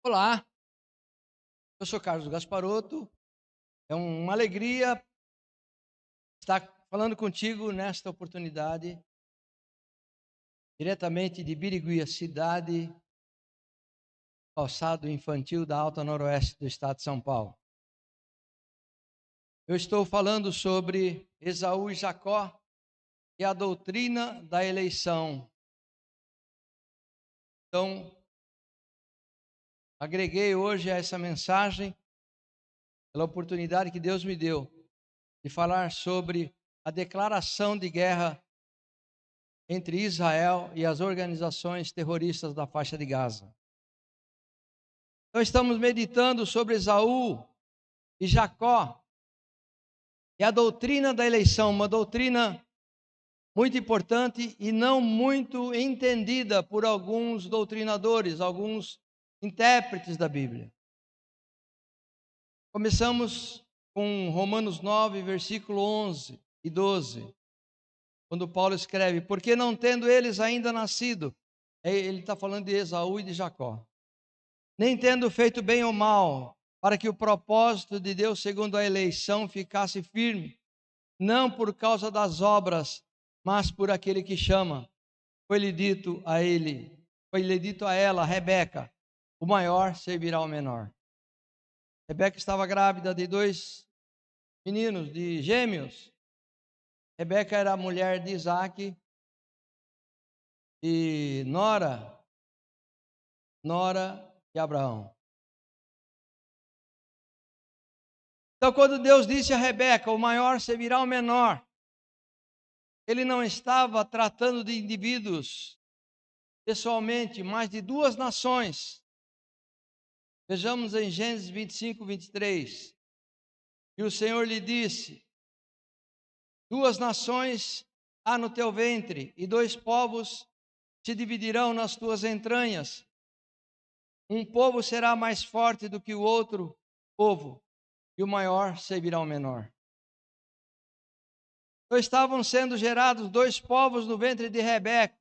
Olá, eu sou Carlos Gasparotto. É uma alegria estar falando contigo nesta oportunidade, diretamente de Birigui, a cidade, calçado infantil da Alta Noroeste do estado de São Paulo. Eu estou falando sobre Esaú e Jacó e a doutrina da eleição. Então, agreguei hoje a essa mensagem pela oportunidade que Deus me deu de falar sobre a declaração de guerra entre Israel e as organizações terroristas da faixa de Gaza. Então estamos meditando sobre Esaú e Jacó e a doutrina da eleição, uma doutrina muito importante e não muito entendida por alguns doutrinadores, alguns intérpretes da Bíblia. Começamos com Romanos 9, versículo 11 e 12, quando Paulo escreve: porque não tendo eles ainda nascido, ele está falando de Esaú e de Jacó, nem tendo feito bem ou mal, para que o propósito de Deus segundo a eleição ficasse firme, não por causa das obras, mas por aquele que chama. Foi-lhe dito a ela, Rebeca: o maior servirá ao menor. Rebeca estava grávida de 2 meninos, de gêmeos. Rebeca era a mulher de Isaac e nora de Abraão. Então, quando Deus disse a Rebeca: o maior servirá ao menor, ele não estava tratando de indivíduos pessoalmente, mas de duas nações. Vejamos em Gênesis 25, 23. E o Senhor lhe disse: duas nações há no teu ventre, e dois povos se dividirão nas tuas entranhas. Um povo será mais forte do que o outro povo, e o maior servirá ao menor. Então estavam sendo gerados dois povos no ventre de Rebeca,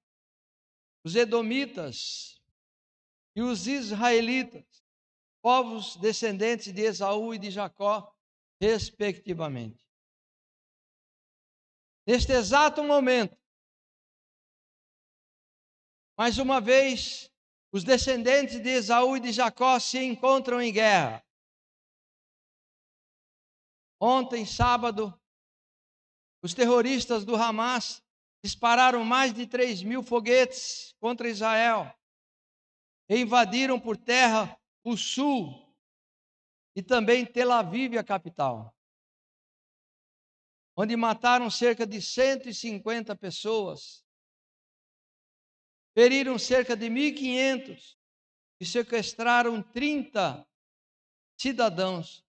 os edomitas e os israelitas, povos descendentes de Esaú e de Jacó, respectivamente. Neste exato momento, mais uma vez, os descendentes de Esaú e de Jacó se encontram em guerra. Ontem, sábado, os terroristas do Hamas dispararam mais de 3.000 foguetes contra Israel e invadiram por terra o sul e também Tel Aviv, a capital, onde mataram cerca de 150 pessoas, feriram cerca de 1.500 e sequestraram 30 cidadãos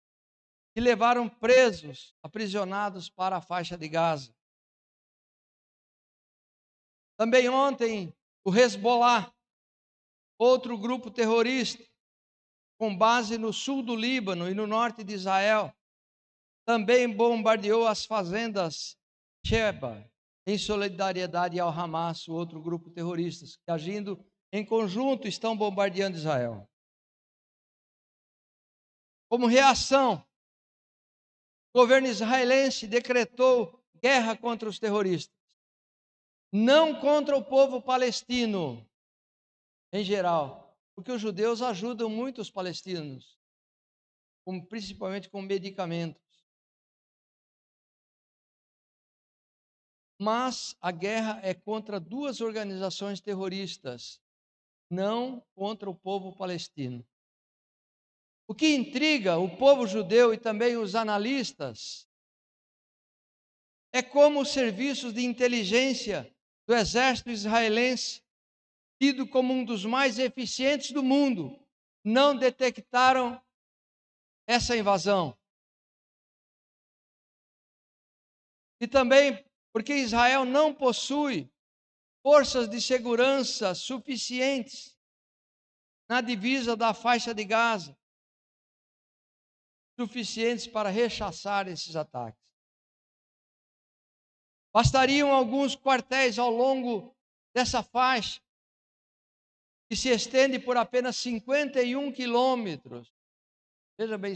e levaram presos, aprisionados para a faixa de Gaza. Também ontem, o Hezbollah, outro grupo terrorista, com base no sul do Líbano e no norte de Israel, também bombardeou as fazendas Sheba, em solidariedade ao Hamas, o outro grupo terrorista, que agindo em conjunto estão bombardeando Israel. Como reação, o governo israelense decretou guerra contra os terroristas, não contra o povo palestino em geral, porque os judeus ajudam muito os palestinos, principalmente com medicamentos. Mas a guerra é contra duas organizações terroristas, não contra o povo palestino. O que intriga o povo judeu e também os analistas é como os serviços de inteligência do exército israelense, tido como um dos mais eficientes do mundo, não detectaram essa invasão. E também porque Israel não possui forças de segurança suficientes na divisa da faixa de Gaza, suficientes para rechaçar esses ataques. Bastariam alguns quartéis ao longo dessa faixa, que se estende por apenas 51 quilômetros. Veja bem,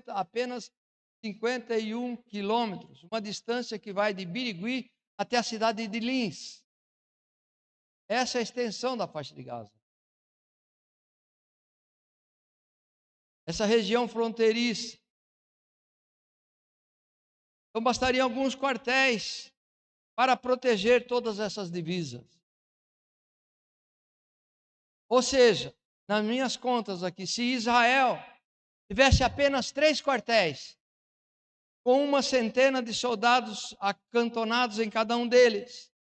apenas 51 quilômetros, uma distância que vai de Birigui até a cidade de Lins. Essa é a extensão da faixa de Gaza. Essa região fronteiriça. Então bastariam alguns quartéis para proteger todas essas divisas. Ou seja, nas minhas contas aqui, se Israel tivesse apenas 3 quartéis, com uma centena de soldados acantonados em cada um deles,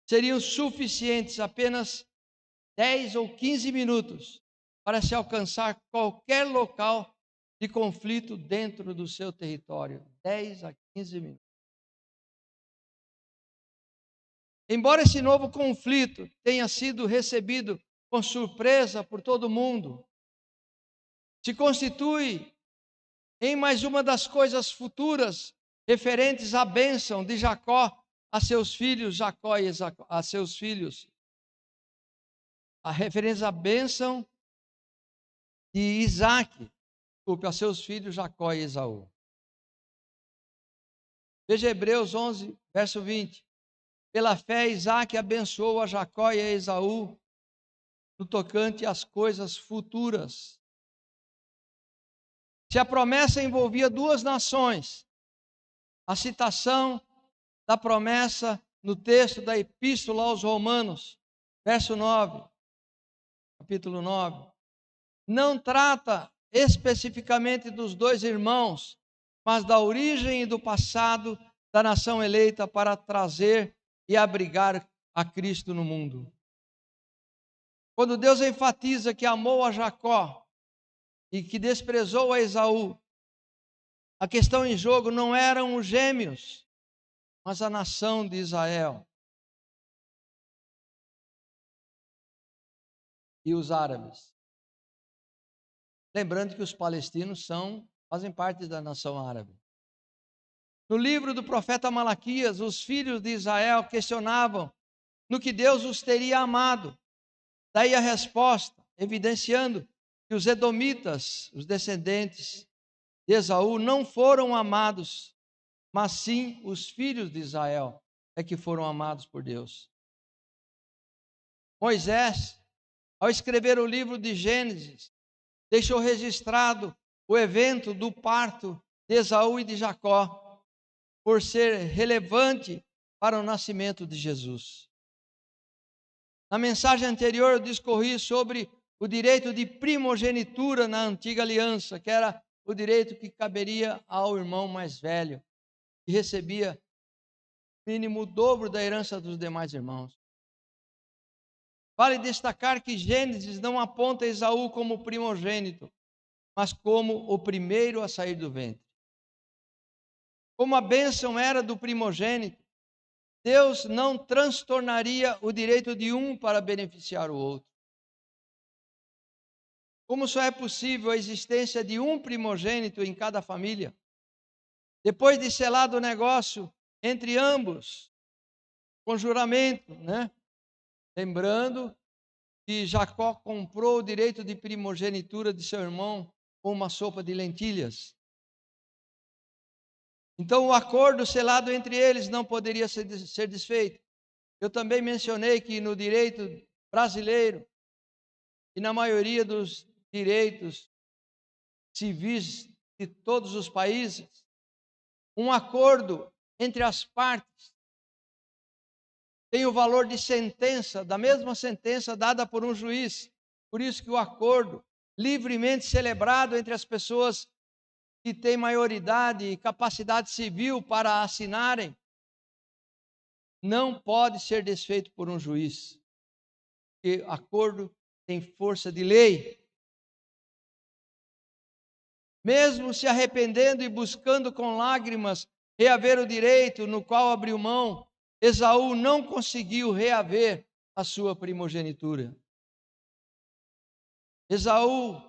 seriam suficientes apenas 10 ou 15 minutos para se alcançar qualquer local de conflito dentro do seu território. 10 a 15 minutos. Embora esse novo conflito tenha sido recebido com surpresa por todo mundo, se constitui em mais uma das coisas futuras referentes à bênção de Jacó a seus filhos, a seus filhos. A referência à bênção de Isaac, a seus filhos Jacó e Esaú. Veja Hebreus 11, verso 20. Pela fé, Isaac abençoou a Jacó e a Esaú no tocante às coisas futuras. Se a promessa envolvia 2 nações, a citação da promessa no texto da Epístola aos Romanos, verso 9, capítulo 9, não trata especificamente dos 2 irmãos, mas da origem e do passado da nação eleita para trazer e abrigar a Cristo no mundo. Quando Deus enfatiza que amou a Jacó e que desprezou a Esaú, a questão em jogo não eram os gêmeos, mas a nação de Israel e os árabes. Lembrando que os palestinos fazem parte da nação árabe. No livro do profeta Malaquias, os filhos de Israel questionavam no que Deus os teria amado. Daí a resposta, evidenciando que os edomitas, os descendentes de Esaú, não foram amados, mas sim os filhos de Israel é que foram amados por Deus. Moisés, ao escrever o livro de Gênesis, deixou registrado o evento do parto de Esaú e de Jacó, por ser relevante para o nascimento de Jesus. Na mensagem anterior, eu discorri sobre o direito de primogenitura na antiga aliança, que era o direito que caberia ao irmão mais velho, que recebia mínimo o dobro da herança dos demais irmãos. Vale destacar que Gênesis não aponta Esaú como primogênito, mas como o primeiro a sair do ventre. Como a bênção era do primogênito, Deus não transtornaria o direito de um para beneficiar o outro. Como só é possível a existência de um primogênito em cada família, depois de selado o negócio entre ambos, com juramento, Lembrando que Jacó comprou o direito de primogenitura de seu irmão com uma sopa de lentilhas. Então o acordo selado entre eles não poderia ser desfeito. Eu também mencionei que no direito brasileiro e na maioria dos direitos civis de todos os países, um acordo entre as partes tem o valor de sentença, da mesma sentença dada por um juiz. Por isso que o acordo livremente celebrado entre as pessoas que têm maioridade e capacidade civil para assinarem, não pode ser desfeito por um juiz, porque acordo tem força de lei. Mesmo se arrependendo e buscando com lágrimas reaver o direito no qual abriu mão, Esaú não conseguiu reaver a sua primogenitura. Esaú,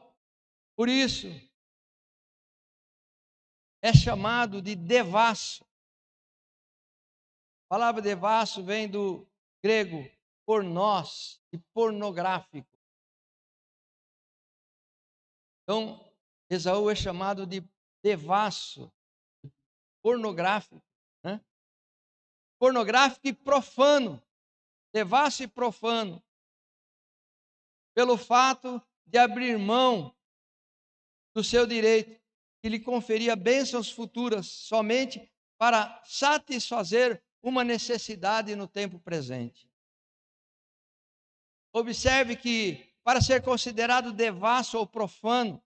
por isso, é chamado de devasso. A palavra devasso vem do grego pornós e pornográfico. Então, Esaú é chamado de devasso, pornográfico, né? Pornográfico e profano, devasso e profano, pelo fato de abrir mão do seu direito, que lhe conferia bênçãos futuras somente para satisfazer uma necessidade no tempo presente. Observe que, para ser considerado devasso ou profano,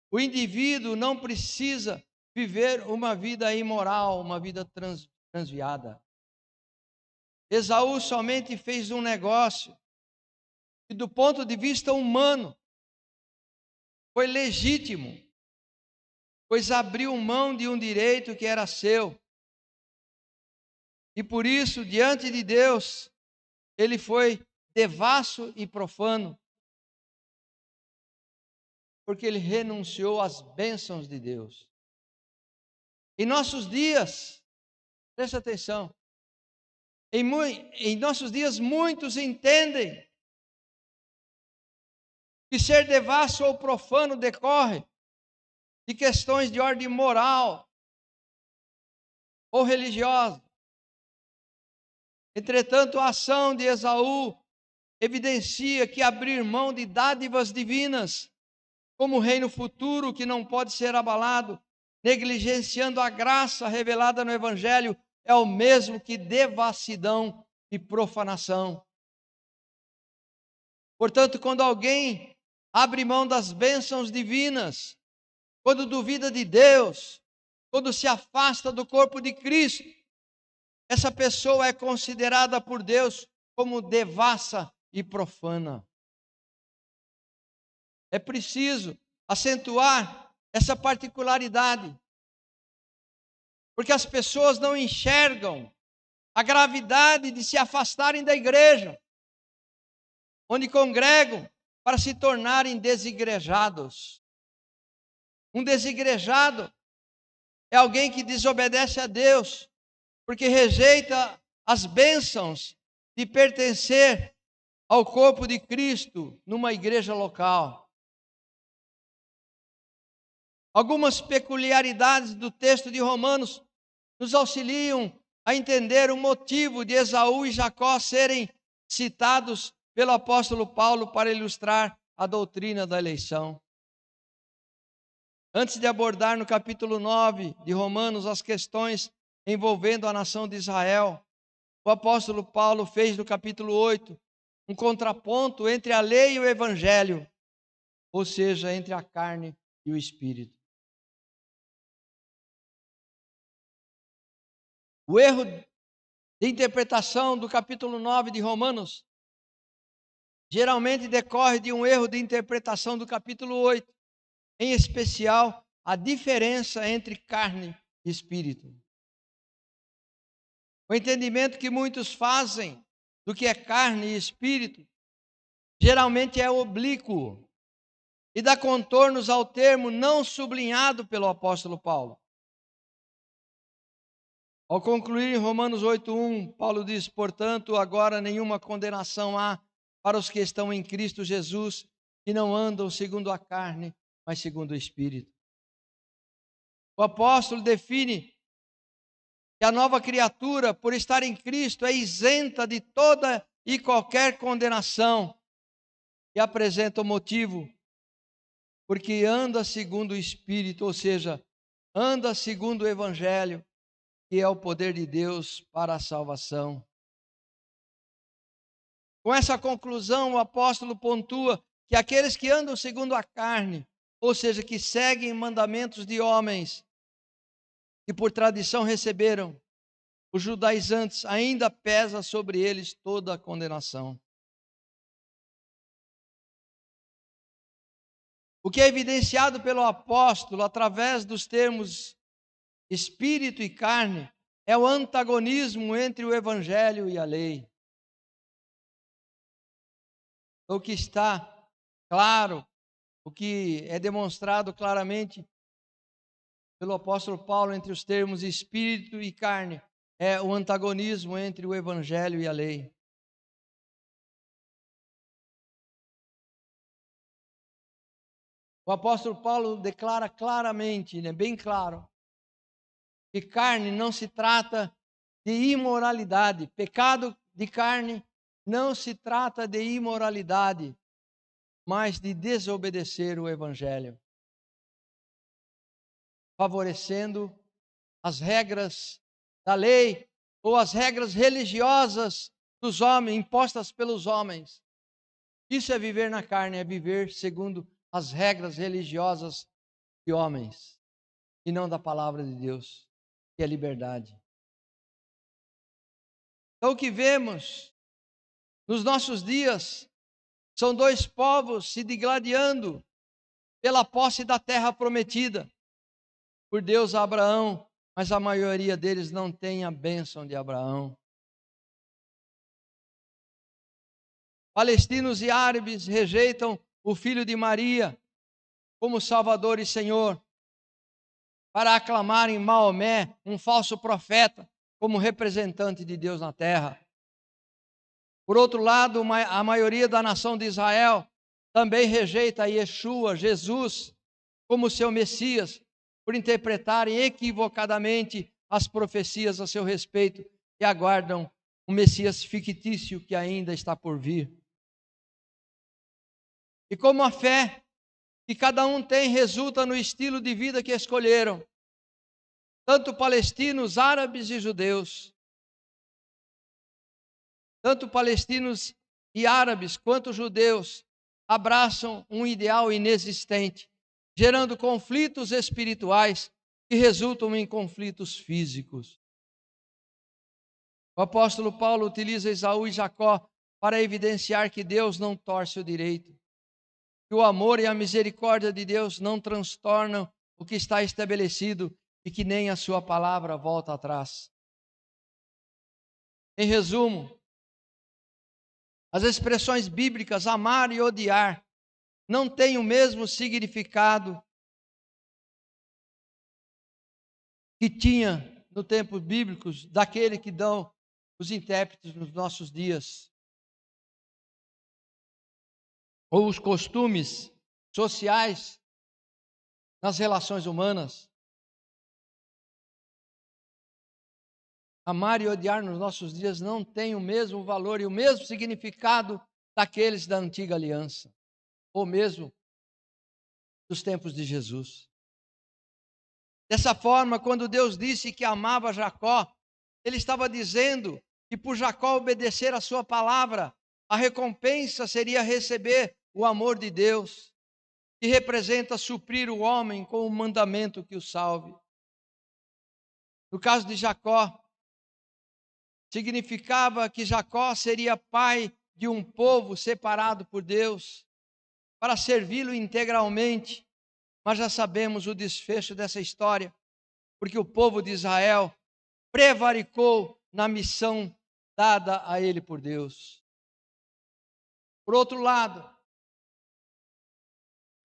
o indivíduo não precisa viver uma vida imoral, uma vida transviada. Esaú somente fez um negócio que, do ponto de vista humano, foi legítimo, pois abriu mão de um direito que era seu. E por isso, diante de Deus, ele foi devasso e profano, porque ele renunciou às bênçãos de Deus. Em nossos dias, preste atenção, em nossos dias muitos entendem que ser devasso ou profano decorre de questões de ordem moral ou religiosa. Entretanto, a ação de Esaú evidencia que abrir mão de dádivas divinas, como o reino futuro que não pode ser abalado, negligenciando a graça revelada no Evangelho, é o mesmo que devassidão e profanação. Portanto, quando alguém abre mão das bênçãos divinas, quando duvida de Deus, quando se afasta do corpo de Cristo, essa pessoa é considerada por Deus como devassa e profana. É preciso acentuar essa particularidade, porque as pessoas não enxergam a gravidade de se afastarem da igreja, onde congregam, para se tornarem desigrejados. Um desigrejado é alguém que desobedece a Deus, porque rejeita as bênçãos de pertencer ao corpo de Cristo numa igreja local. Algumas peculiaridades do texto de Romanos nos auxiliam a entender o motivo de Esaú e Jacó serem citados pelo apóstolo Paulo para ilustrar a doutrina da eleição. Antes de abordar no capítulo 9 de Romanos as questões envolvendo a nação de Israel, o apóstolo Paulo fez no capítulo 8 um contraponto entre a lei e o evangelho, ou seja, entre a carne e o espírito. O erro de interpretação do capítulo 9 de Romanos geralmente decorre de um erro de interpretação do capítulo 8, em especial a diferença entre carne e espírito. O entendimento que muitos fazem do que é carne e espírito geralmente é oblíquo e dá contornos ao termo não sublinhado pelo apóstolo Paulo. Ao concluir em Romanos 8:1, Paulo diz: portanto, agora nenhuma condenação há para os que estão em Cristo Jesus, que não andam segundo a carne, mas segundo o Espírito. O apóstolo define que a nova criatura, por estar em Cristo, é isenta de toda e qualquer condenação, e apresenta o motivo, porque anda segundo o Espírito, ou seja, anda segundo o Evangelho, que é o poder de Deus para a salvação. Com essa conclusão, o apóstolo pontua que aqueles que andam segundo a carne, ou seja, que seguem mandamentos de homens, que por tradição receberam, os judaizantes, ainda pesa sobre eles toda a condenação. O que é evidenciado pelo apóstolo através dos termos espírito e carne é o antagonismo entre o evangelho e a lei. O que está claro, o que é demonstrado claramente pelo apóstolo Paulo entre os termos espírito e carne, é o antagonismo entre o evangelho e a lei. O apóstolo Paulo declara claramente, né, bem claro, que carne não se trata de imoralidade. Pecado de carne não se trata de imoralidade, mas de desobedecer o evangelho, favorecendo as regras da lei ou as regras religiosas dos homens, impostas pelos homens. Isso é viver na carne, é viver segundo as regras religiosas de homens e não da palavra de Deus, que é liberdade. Então o que vemos nos nossos dias são dois povos se digladiando pela posse da terra prometida por Deus a Abraão, mas a maioria deles não tem a bênção de Abraão. Palestinos e árabes rejeitam o filho de Maria como Salvador e Senhor, para aclamarem Maomé, um falso profeta, como representante de Deus na terra. Por outro lado, a maioria da nação de Israel também rejeita Yeshua, Jesus, como seu Messias, por interpretarem equivocadamente as profecias a seu respeito e aguardam um Messias fictício que ainda está por vir. E como a fé que cada um tem resulta no estilo de vida que escolheram, tanto palestinos, árabes e judeus, tanto palestinos e árabes quanto judeus abraçam um ideal inexistente, gerando conflitos espirituais que resultam em conflitos físicos. O apóstolo Paulo utiliza Esaú e Jacó para evidenciar que Deus não torce o direito, que o amor e a misericórdia de Deus não transtornam o que está estabelecido e que nem a sua palavra volta atrás. Em resumo, as expressões bíblicas amar e odiar não têm o mesmo significado que tinha no tempo bíblicos daquele que dão os intérpretes nos nossos dias. Ou os costumes sociais nas relações humanas. Amar e odiar nos nossos dias não tem o mesmo valor e o mesmo significado daqueles da antiga aliança, ou mesmo dos tempos de Jesus. Dessa forma, quando Deus disse que amava Jacó, Ele estava dizendo que por Jacó obedecer a sua palavra, a recompensa seria receber o amor de Deus, que representa suprir o homem com o mandamento que o salve. No caso de Jacó, significava que Jacó seria pai de um povo separado por Deus, para servi-lo integralmente. Mas já sabemos o desfecho dessa história, porque o povo de Israel prevaricou na missão dada a ele por Deus. Por outro lado,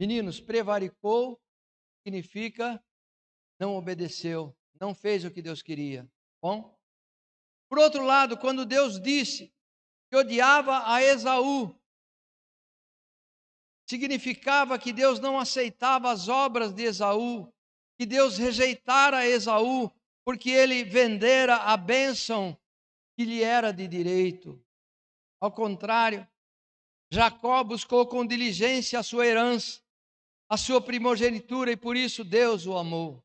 meninos, prevaricou significa não obedeceu, não fez o que Deus queria. Bom? Por outro lado, quando Deus disse que odiava a Esaú, significava que Deus não aceitava as obras de Esaú, que Deus rejeitara Esaú, porque ele vendera a bênção que lhe era de direito. Ao contrário, Jacó buscou com diligência a sua herança, a sua primogenitura, e por isso Deus o amou.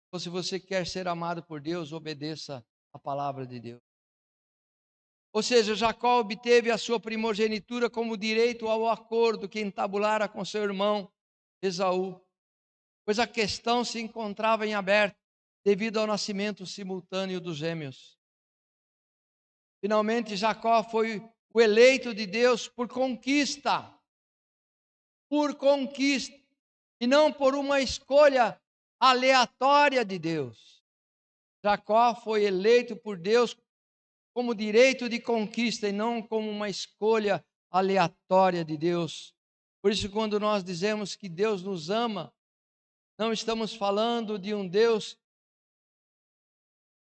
Então, se você quer ser amado por Deus, obedeça a palavra de Deus. Ou seja, Jacó obteve a sua primogenitura como direito ao acordo que entabulara com seu irmão Esaú, pois a questão se encontrava em aberto devido ao nascimento simultâneo dos gêmeos. Finalmente, Jacó foi o eleito de Deus por conquista, e não por uma escolha aleatória de Deus. Jacó foi eleito por Deus como direito de conquista e não como uma escolha aleatória de Deus. Por isso, quando nós dizemos que Deus nos ama, não estamos falando de um Deus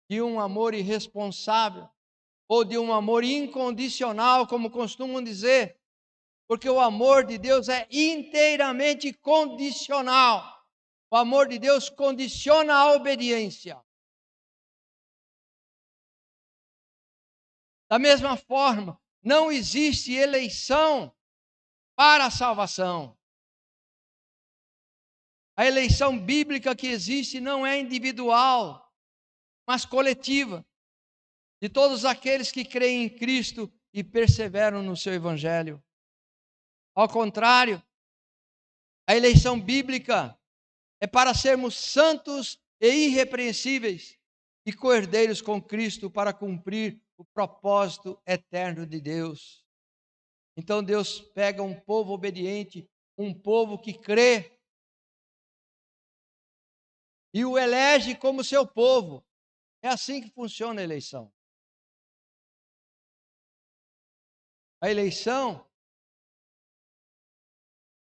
de um amor irresponsável ou de um amor incondicional, como costumam dizer, Porque o amor de Deus é inteiramente condicional. O amor de Deus condiciona a obediência. Da mesma forma, não existe eleição para a salvação. A eleição bíblica que existe não é individual, mas coletiva, de todos aqueles que creem em Cristo e perseveram no seu evangelho. Ao contrário, a eleição bíblica é para sermos santos e irrepreensíveis e co-herdeiros com Cristo para cumprir o propósito eterno de Deus. Então Deus pega um povo obediente, um povo que crê, e o elege como seu povo. É assim que funciona a eleição. A eleição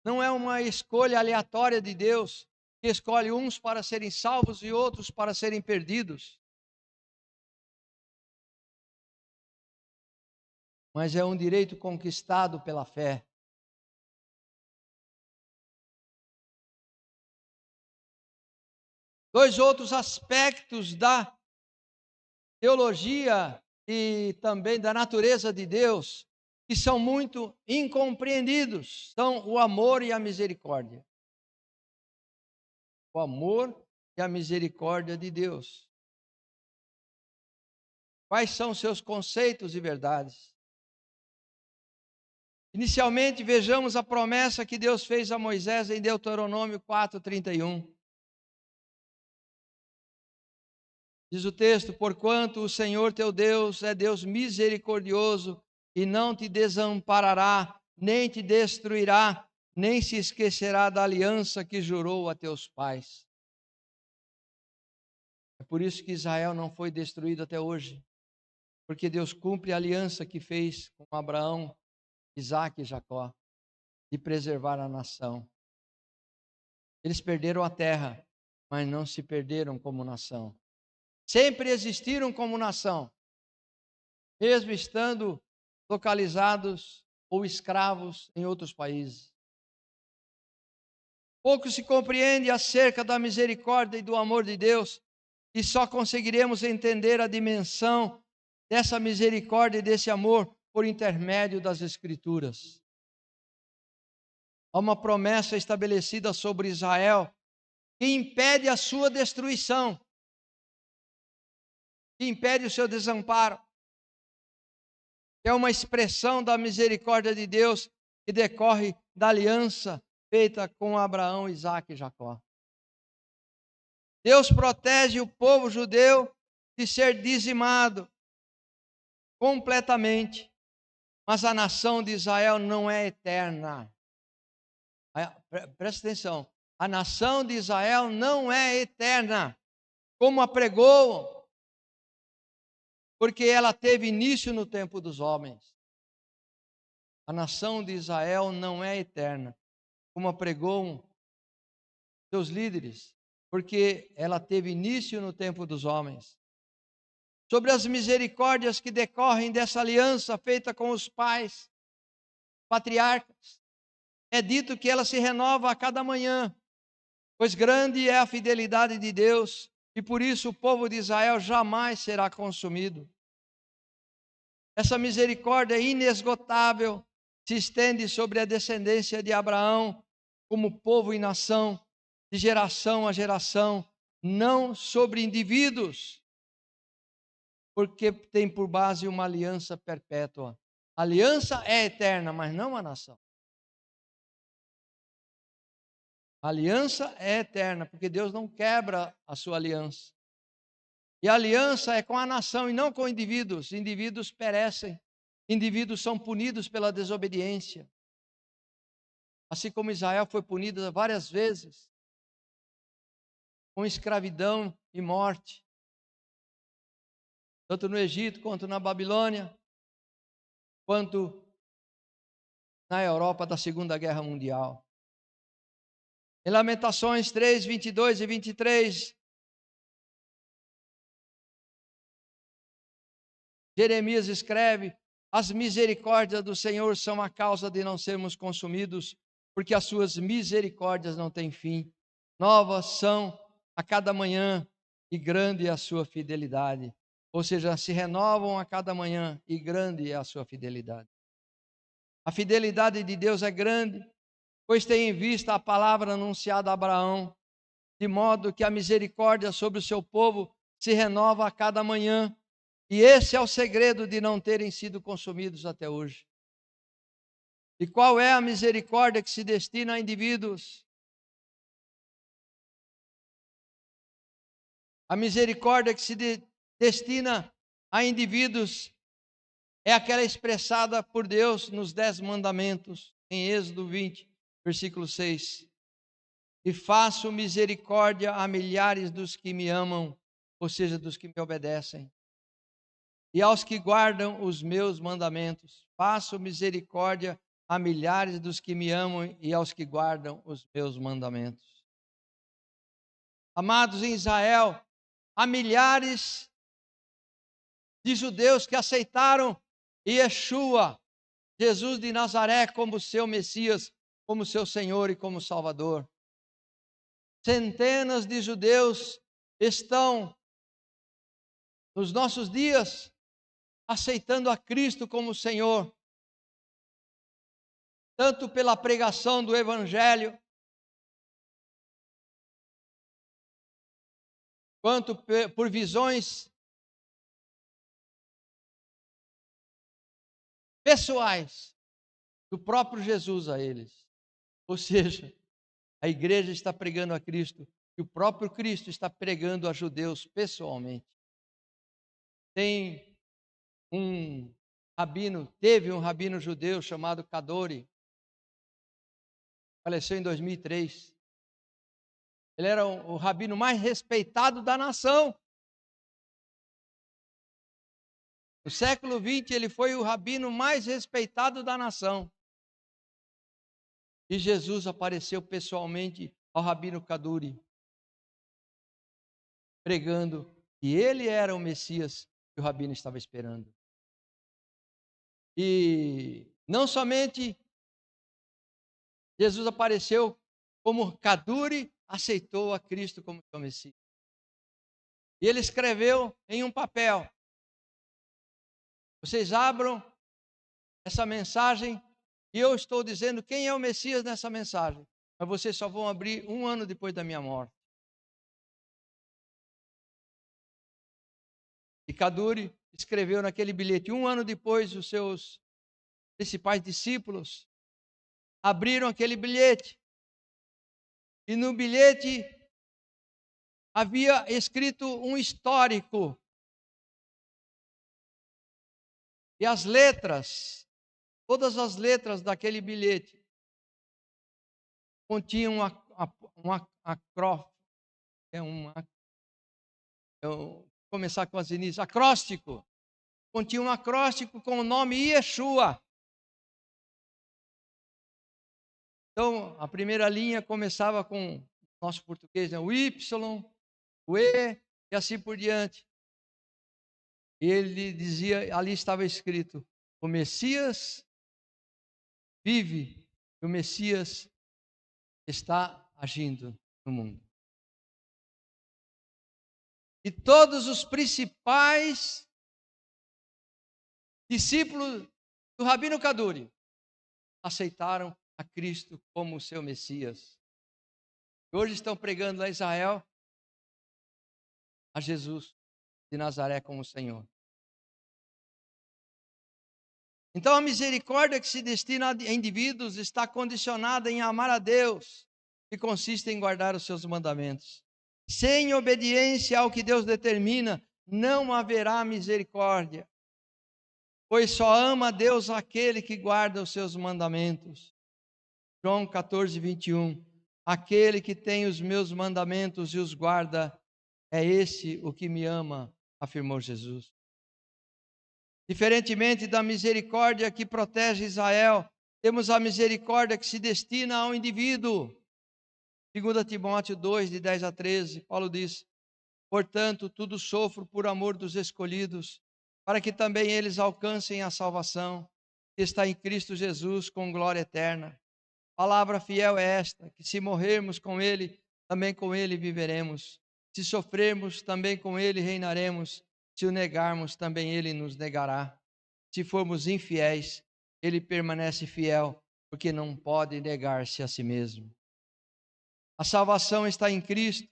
não é uma escolha aleatória de Deus, que escolhe uns para serem salvos e outros para serem perdidos. Mas é um direito conquistado pela fé. Dois outros aspectos da teologia e também da natureza de Deus, que são muito incompreendidos, são o amor e a misericórdia. O amor e a misericórdia de Deus. Quais são seus conceitos e verdades? Inicialmente, vejamos a promessa que Deus fez a Moisés em Deuteronômio 4:31. Diz o texto: porquanto o Senhor teu Deus é Deus misericordioso e não te desamparará, nem te destruirá, nem se esquecerá da aliança que jurou a teus pais. É por isso que Israel não foi destruído até hoje, porque Deus cumpre a aliança que fez com Abraão, Isaque e Jacó, de preservar a nação. Eles perderam a terra, mas não se perderam como nação. Sempre existiram como nação, mesmo estando localizados ou escravos em outros países. Pouco se compreende acerca da misericórdia e do amor de Deus, e só conseguiremos entender a dimensão dessa misericórdia e desse amor por intermédio das Escrituras. Há uma promessa estabelecida sobre Israel que impede a sua destruição, que impede o seu desamparo. É uma expressão da misericórdia de Deus que decorre da aliança feita com Abraão, Isaque e Jacó. Deus protege o povo judeu de ser dizimado completamente, mas a nação de Israel não é eterna. Presta atenção, a nação de Israel não é eterna, como apregoam, porque ela teve início no tempo dos homens. A nação de Israel não é eterna, como apregoam seus líderes, porque ela teve início no tempo dos homens. Sobre as misericórdias que decorrem dessa aliança feita com os pais, patriarcas, é dito que ela se renova a cada manhã, pois grande é a fidelidade de Deus, e por isso o povo de Israel jamais será consumido. Essa misericórdia inesgotável se estende sobre a descendência de Abraão, como povo e nação, de geração a geração, não sobre indivíduos, porque tem por base uma aliança perpétua. A aliança é eterna, mas não a nação. A aliança é eterna, porque Deus não quebra a sua aliança. E a aliança é com a nação e não com indivíduos. Indivíduos perecem. Indivíduos são punidos pela desobediência. Assim como Israel foi punida várias vezes, com escravidão e morte, tanto no Egito quanto na Babilônia, quanto na Europa da Segunda Guerra Mundial. Em Lamentações 3, 22 e 23, Jeremias escreve: As misericórdias do Senhor são a causa de não sermos consumidos, porque as suas misericórdias não têm fim. Novas são a cada manhã, e grande é a sua fidelidade. Ou seja, se renovam a cada manhã, e grande é a sua fidelidade. A fidelidade de Deus é grande, pois tem em vista a palavra anunciada a Abraão, de modo que a misericórdia sobre o seu povo se renova a cada manhã. E esse é o segredo de não terem sido consumidos até hoje. E qual é a misericórdia que se destina a indivíduos? A misericórdia que se destina a indivíduos é aquela expressada por Deus nos 10 mandamentos, em Êxodo 20, versículo 6. E faço misericórdia a milhares dos que me amam, ou seja, dos que me obedecem. E aos que guardam os meus mandamentos, faço misericórdia a milhares dos que me amam e aos que guardam os meus mandamentos. Amados, em Israel, há milhares de judeus que aceitaram Yeshua, Jesus de Nazaré, como seu Messias, como seu Senhor e como Salvador. Centenas de judeus estão, nos nossos dias, aceitando a Cristo como Senhor, tanto pela pregação do Evangelho, quanto por visões pessoais do próprio Jesus a eles. Ou seja, a igreja está pregando a Cristo e o próprio Cristo está pregando a judeus pessoalmente. Teve um rabino judeu chamado Kadori, faleceu em 2003. Ele era o rabino mais respeitado da nação. No século XX, ele foi o rabino mais respeitado da nação. E Jesus apareceu pessoalmente ao rabino Kaduri, pregando que ele era o Messias que o rabino estava esperando. E não somente Jesus apareceu, como Kaduri aceitou a Cristo como seu Messias. E ele escreveu em um papel. Vocês abram essa mensagem e eu estou dizendo quem é o Messias nessa mensagem. Mas vocês só vão abrir 1 ano depois da minha morte. E Kaduri escreveu naquele bilhete. 1 ano depois, os seus principais discípulos abriram aquele bilhete. E no bilhete havia escrito um histórico. E as letras, todas as letras daquele bilhete, continham começar com as iniciais, acróstico. Continha um acróstico com o nome Yeshua. Então, a primeira linha começava com nosso português, né? O Y, o E e assim por diante. E ele dizia, ali estava escrito: o Messias vive, e o Messias está agindo no mundo. E todos os principais discípulos do Rabino Kaduri aceitaram a Cristo como seu Messias. Hoje estão pregando lá em Israel a Jesus de Nazaré como Senhor. Então a misericórdia que se destina a indivíduos está condicionada em amar a Deus, que consiste em guardar os seus mandamentos. Sem obediência ao que Deus determina, não haverá misericórdia, pois só ama a Deus aquele que guarda os seus mandamentos. João 14, 21. Aquele que tem os meus mandamentos e os guarda, é esse o que me ama, afirmou Jesus. Diferentemente da misericórdia que protege Israel, temos a misericórdia que se destina ao indivíduo. 2 Timóteo 2, de 10 a 13, Paulo diz: portanto, tudo sofro por amor dos escolhidos, para que também eles alcancem a salvação que está em Cristo Jesus com glória eterna. Palavra fiel é esta, que se morrermos com Ele, também com Ele viveremos. Se sofrermos, também com Ele reinaremos. Se o negarmos, também Ele nos negará. Se formos infiéis, Ele permanece fiel, porque não pode negar-se a si mesmo. A salvação está em Cristo,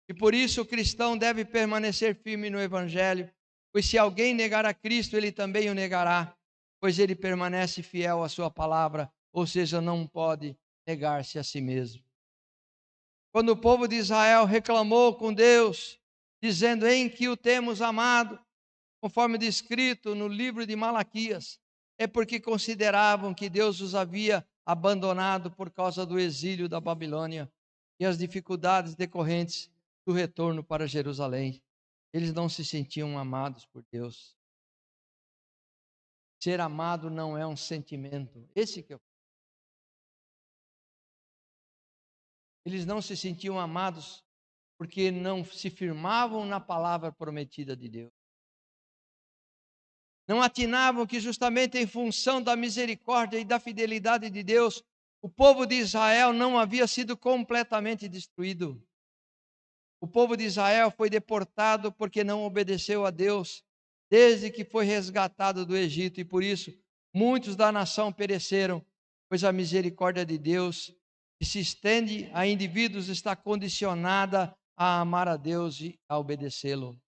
e por isso o cristão deve permanecer firme no Evangelho, pois se alguém negar a Cristo, ele também o negará, pois ele permanece fiel à sua palavra, ou seja, não pode negar-se a si mesmo. Quando o povo de Israel reclamou com Deus, dizendo: em que o temos amado, conforme descrito no livro de Malaquias, é porque consideravam que Deus os havia abandonado por causa do exílio da Babilônia e as dificuldades decorrentes do retorno para Jerusalém. Eles não se sentiam amados por Deus. Ser amado não é um sentimento. Eles não se sentiam amados porque não se firmavam na palavra prometida de Deus. Não atinavam que justamente em função da misericórdia e da fidelidade de Deus, o povo de Israel não havia sido completamente destruído. O povo de Israel foi deportado porque não obedeceu a Deus, desde que foi resgatado do Egito, e por isso muitos da nação pereceram, pois a misericórdia de Deus, que se estende a indivíduos, está condicionada a amar a Deus e a obedecê-lo.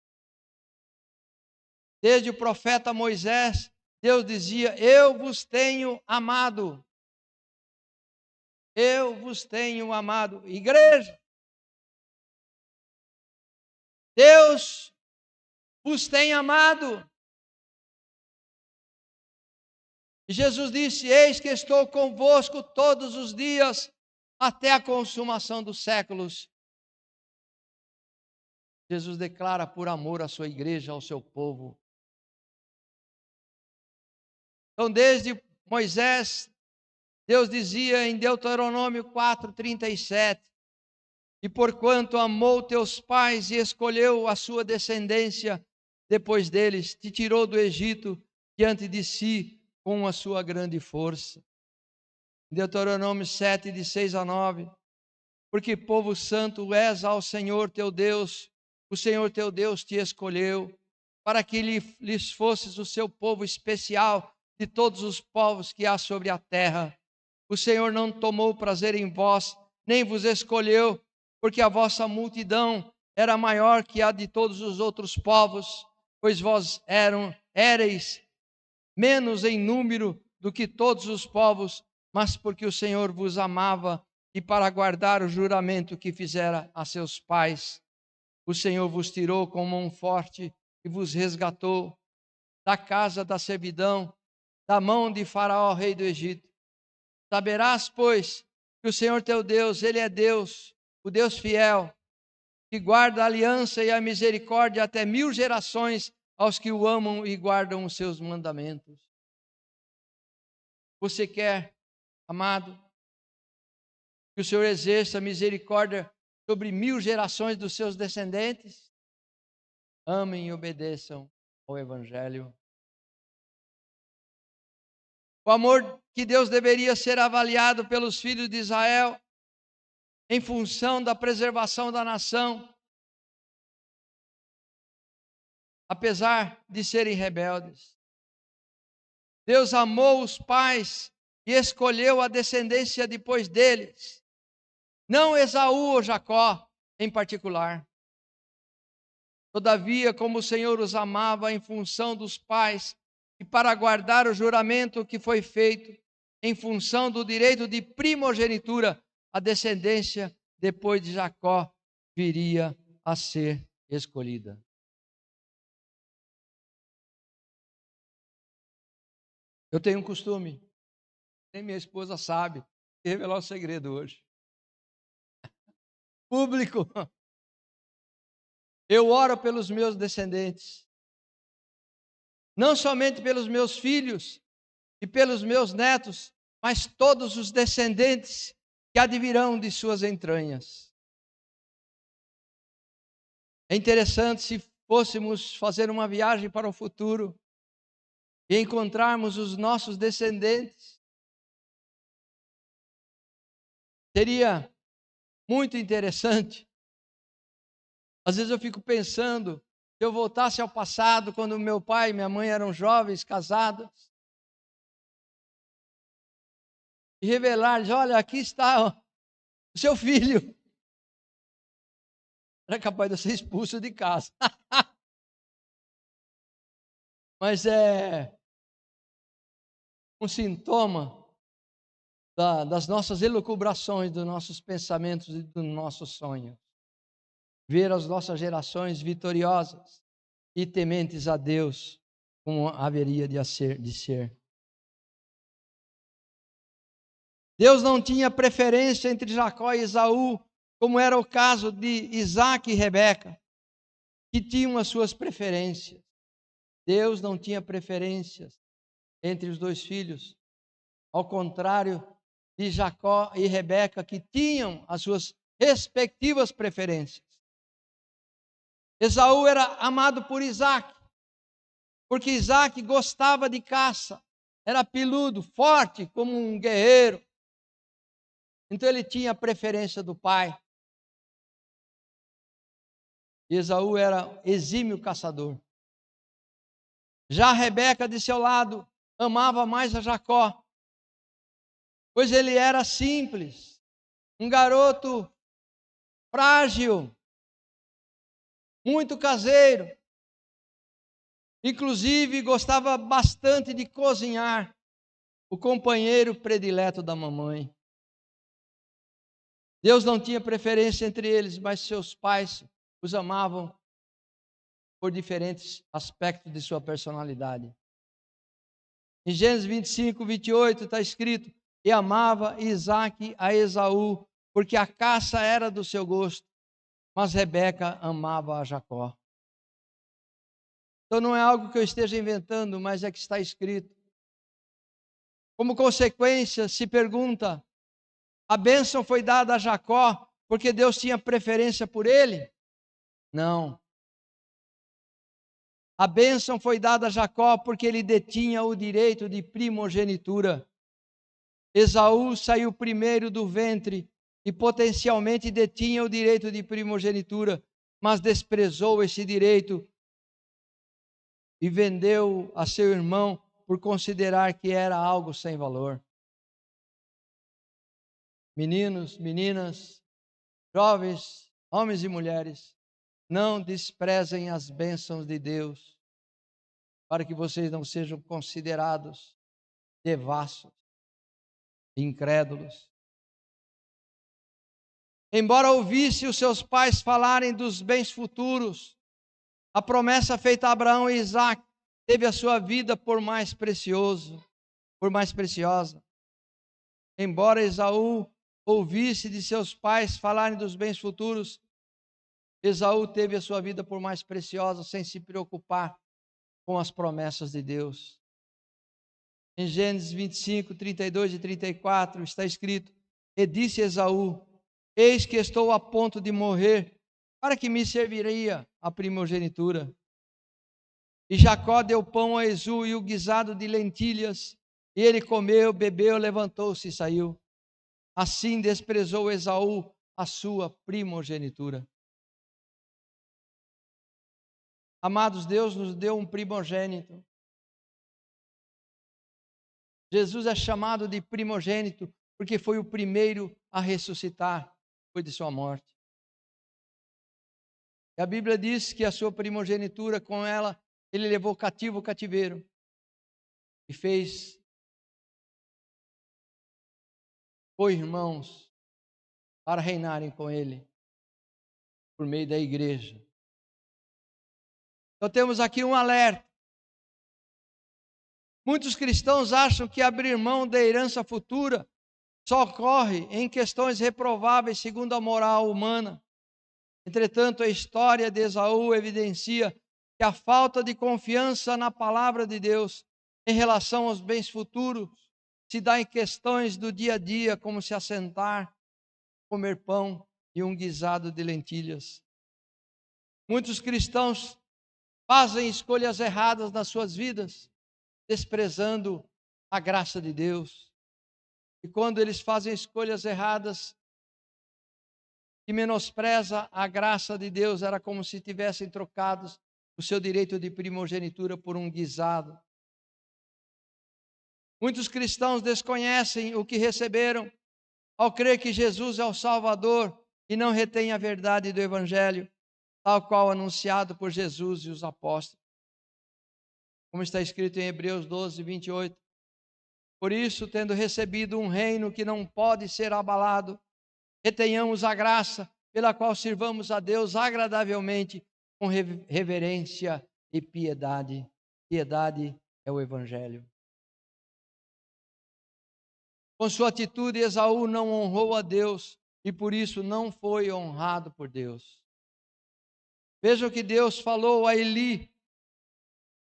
Desde o profeta Moisés, Deus dizia: eu vos tenho amado. Eu vos tenho amado. Igreja, Deus vos tem amado. E Jesus disse: eis que estou convosco todos os dias, até a consumação dos séculos. Jesus declara por amor à sua igreja, ao seu povo. Então, desde Moisés, Deus dizia em Deuteronômio 4:37: e porquanto amou teus pais e escolheu a sua descendência depois deles, te tirou do Egito diante de si com a sua grande força. Deuteronômio 7, de 6-9: porque povo santo és ao Senhor teu Deus, o Senhor teu Deus te escolheu, para que lhes fosses o seu povo especial de todos os povos que há sobre a terra. O Senhor não tomou prazer em vós, nem vos escolheu, porque a vossa multidão era maior que a de todos os outros povos, pois vós éreis menos em número do que todos os povos, mas porque o Senhor vos amava e para guardar o juramento que fizera a seus pais. O Senhor vos tirou com mão forte e vos resgatou da casa da servidão, da mão de Faraó, rei do Egito. Saberás, pois, que o Senhor teu Deus, Ele é Deus, o Deus fiel, que guarda a aliança e a misericórdia até 1000 gerações aos que o amam e guardam os seus mandamentos. Você quer, amado, que o Senhor exerça misericórdia sobre 1000 gerações dos seus descendentes? Amem e obedeçam ao Evangelho. O amor que Deus deveria ser avaliado pelos filhos de Israel em função da preservação da nação, apesar de serem rebeldes. Deus amou os pais e escolheu a descendência depois deles, não Esaú ou Jacó em particular. Todavia, como o Senhor os amava em função dos pais e para guardar o juramento que foi feito, em função do direito de primogenitura, a descendência depois de Jacó viria a ser escolhida. Eu tenho um costume, nem minha esposa sabe, revelar o segredo hoje. Público. Eu oro pelos meus descendentes, não somente pelos meus filhos e pelos meus netos, mas todos os descendentes que advirão de suas entranhas. É interessante, se fôssemos fazer uma viagem para o futuro e encontrarmos os nossos descendentes, seria muito interessante. Às vezes eu fico pensando, se eu voltasse ao passado, quando meu pai e minha mãe eram jovens, casados, e revelar-lhes: olha, aqui está o seu filho. Era capaz de eu ser expulso de casa. Mas é um sintoma das nossas elucubrações, dos nossos pensamentos e dos nossos sonhos. Ver as nossas gerações vitoriosas e tementes a Deus, como haveria de ser. Deus não tinha preferência entre Jacó e Esaú, como era o caso de Isaac e Rebeca, que tinham as suas preferências. Deus não tinha preferências entre os dois filhos, ao contrário de Jacó e Rebeca, que tinham as suas respectivas preferências. Esaú era amado por Isaac, porque Isaac gostava de caça, era peludo, forte como um guerreiro. Então ele tinha a preferência do pai. Esaú era exímio caçador. Já Rebeca, de seu lado, amava mais a Jacó, pois ele era simples, um garoto frágil, muito caseiro. Inclusive, gostava bastante de cozinhar, o companheiro predileto da mamãe. Deus não tinha preferência entre eles, mas seus pais os amavam por diferentes aspectos de sua personalidade. Em Gênesis 25, 28 está escrito: e amava Isaac a Esaú, porque a caça era do seu gosto, mas Rebeca amava a Jacó. Então não é algo que eu esteja inventando, mas é que está escrito. Como consequência, se pergunta: a bênção foi dada a Jacó porque Deus tinha preferência por ele? Não. A bênção foi dada a Jacó porque ele detinha o direito de primogenitura. Esaú saiu primeiro do ventre e potencialmente detinha o direito de primogenitura, mas desprezou esse direito e vendeu a seu irmão por considerar que era algo sem valor. Meninos, meninas, jovens, homens e mulheres, não desprezem as bênçãos de Deus, para que vocês não sejam considerados devassos, incrédulos. Embora ouvisse os seus pais falarem dos bens futuros, a promessa feita a Abraão e Isaac teve a sua vida por mais preciosa. Embora Esaú ouvisse de seus pais falarem dos bens futuros, Esaú teve a sua vida por mais preciosa, sem se preocupar com as promessas de Deus. Em Gênesis 25, 32 e 34 está escrito: e disse Esaú: eis que estou a ponto de morrer, para que me serviria a primogenitura? E Jacó deu pão a Esaú e o guisado de lentilhas, e ele comeu, bebeu, levantou-se e saiu. Assim desprezou Esaú a sua primogenitura. Amados, Deus nos deu um primogênito. Jesus é chamado de primogênito porque foi o primeiro a ressuscitar depois de sua morte. E a Bíblia diz que a sua primogenitura, com ela, ele levou cativo o cativeiro e fez co-irmãos para reinarem com ele por meio da igreja. Então temos aqui um alerta. Muitos cristãos acham que abrir mão da herança futura só ocorre em questões reprováveis segundo a moral humana. Entretanto, a história de Esaú evidencia que a falta de confiança na palavra de Deus em relação aos bens futuros se dá em questões do dia a dia, como se assentar, comer pão e um guisado de lentilhas. Muitos cristãos fazem escolhas erradas nas suas vidas, desprezando a graça de Deus. E quando eles fazem escolhas erradas, que menospreza a graça de Deus, era como se tivessem trocado o seu direito de primogenitura por um guisado. Muitos cristãos desconhecem o que receberam ao crer que Jesus é o Salvador e não retêm a verdade do Evangelho, tal qual anunciado por Jesus e os apóstolos. Como está escrito em Hebreus 12, 28. Por isso, tendo recebido um reino que não pode ser abalado, retenhamos a graça pela qual sirvamos a Deus agradavelmente, com reverência e piedade. Piedade é o Evangelho. Com sua atitude, Esaú não honrou a Deus e por isso não foi honrado por Deus. Veja o que Deus falou a Eli,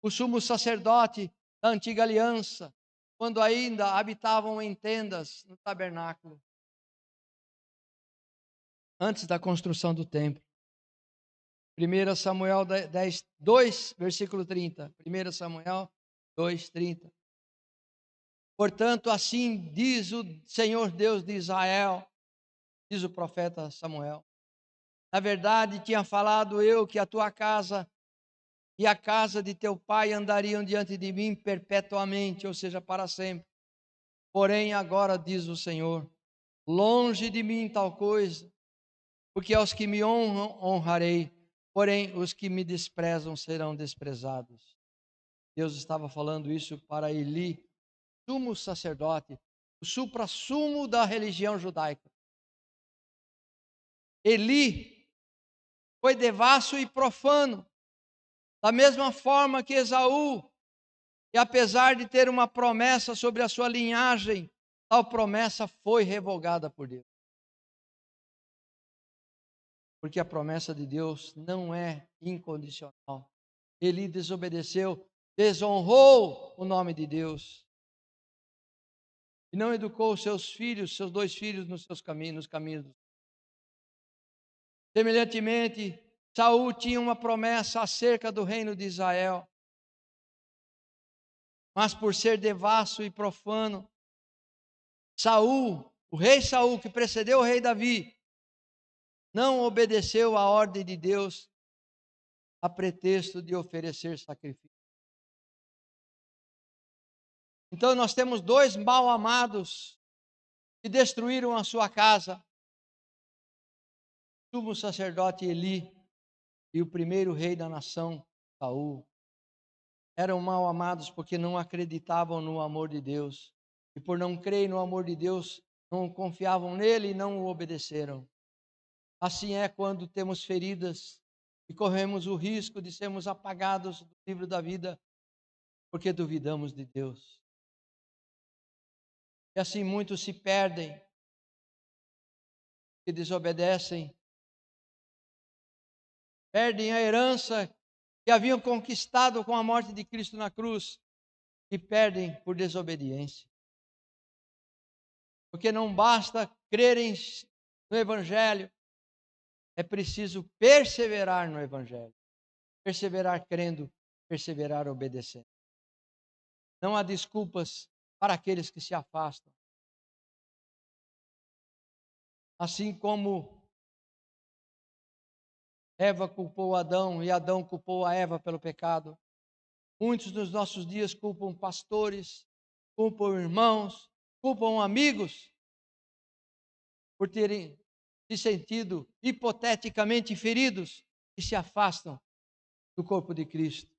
o sumo sacerdote da antiga aliança, quando ainda habitavam em tendas no tabernáculo, antes da construção do templo. 1 Samuel 2, versículo 30. 1 Samuel 2, 30. Portanto, assim diz o Senhor Deus de Israel, diz o profeta Samuel: na verdade, tinha falado eu que a tua casa e a casa de teu pai andariam diante de mim perpetuamente, ou seja, para sempre. Porém, agora diz o Senhor: longe de mim tal coisa, porque aos que me honram, honrarei, porém os que me desprezam serão desprezados. Deus estava falando isso para Eli, sumo sacerdote, o suprassumo da religião judaica. Eli foi devasso e profano, da mesma forma que Esaú, e apesar de ter uma promessa sobre a sua linhagem, tal promessa foi revogada por Deus. Porque a promessa de Deus não é incondicional. Ele desobedeceu, desonrou o nome de Deus. E não educou seus filhos, seus 2 filhos nos caminhos. Semelhantemente, Saul tinha uma promessa acerca do reino de Israel. Mas por ser devasso e profano, Saul, o rei Saul, que precedeu o rei Davi, não obedeceu à ordem de Deus a pretexto de oferecer sacrifício. Então nós temos 2 mal-amados que destruíram a sua casa: o sumo sacerdote Eli e o primeiro rei da nação, Saul. Eram mal-amados porque não acreditavam no amor de Deus. E por não crer no amor de Deus, não confiavam nele e não o obedeceram. Assim é quando temos feridas e corremos o risco de sermos apagados do livro da vida, porque duvidamos de Deus. E assim muitos se perdem, que desobedecem, perdem a herança que haviam conquistado com a morte de Cristo na cruz e perdem por desobediência. Porque não basta crerem no Evangelho, é preciso perseverar no Evangelho. Perseverar crendo, perseverar obedecendo. Não há desculpas para aqueles que se afastam. Assim como Eva culpou Adão e Adão culpou a Eva pelo pecado, muitos nos nossos dias culpam pastores, culpam irmãos, culpam amigos por terem se sentido hipoteticamente feridos e se afastam do corpo de Cristo.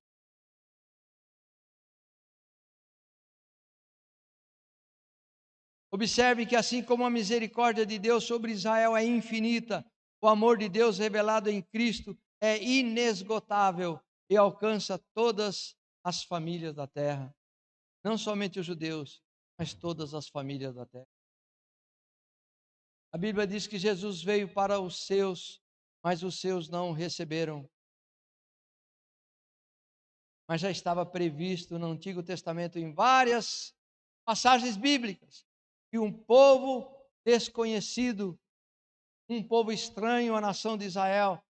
Observe que assim como a misericórdia de Deus sobre Israel é infinita, o amor de Deus revelado em Cristo é inesgotável e alcança todas as famílias da terra. Não somente os judeus, mas todas as famílias da terra. A Bíblia diz que Jesus veio para os seus, mas os seus não o receberam. Mas já estava previsto no Antigo Testamento, em várias passagens bíblicas, que um povo desconhecido, um povo estranho à nação de Israel,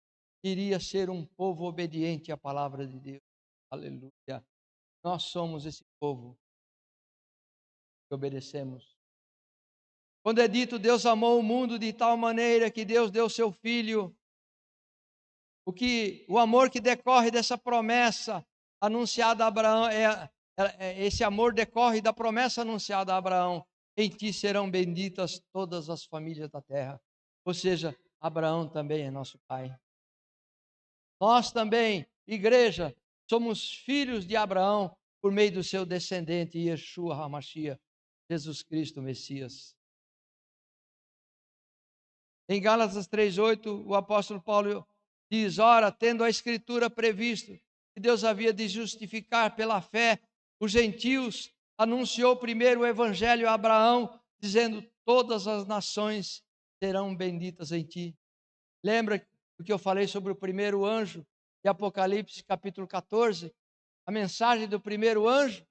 iria ser um povo obediente à palavra de Deus. Aleluia. Nós somos esse povo que obedecemos. Quando é dito, Deus amou o mundo de tal maneira que Deus deu seu Filho, o amor que decorre dessa promessa anunciada a Abraão, esse amor decorre da promessa anunciada a Abraão: em ti serão benditas todas as famílias da terra. Ou seja, Abraão também é nosso pai. Nós também, igreja, somos filhos de Abraão por meio do seu descendente, Yeshua HaMashiach, Jesus Cristo, Messias. Em Gálatas 3:8, o apóstolo Paulo diz: ora, tendo a Escritura previsto que Deus havia de justificar pela fé os gentios, anunciou primeiro o evangelho a Abraão, dizendo: todas as nações serão benditas em ti. Lembra do que eu falei sobre o primeiro anjo de Apocalipse capítulo 14? A mensagem do primeiro anjo?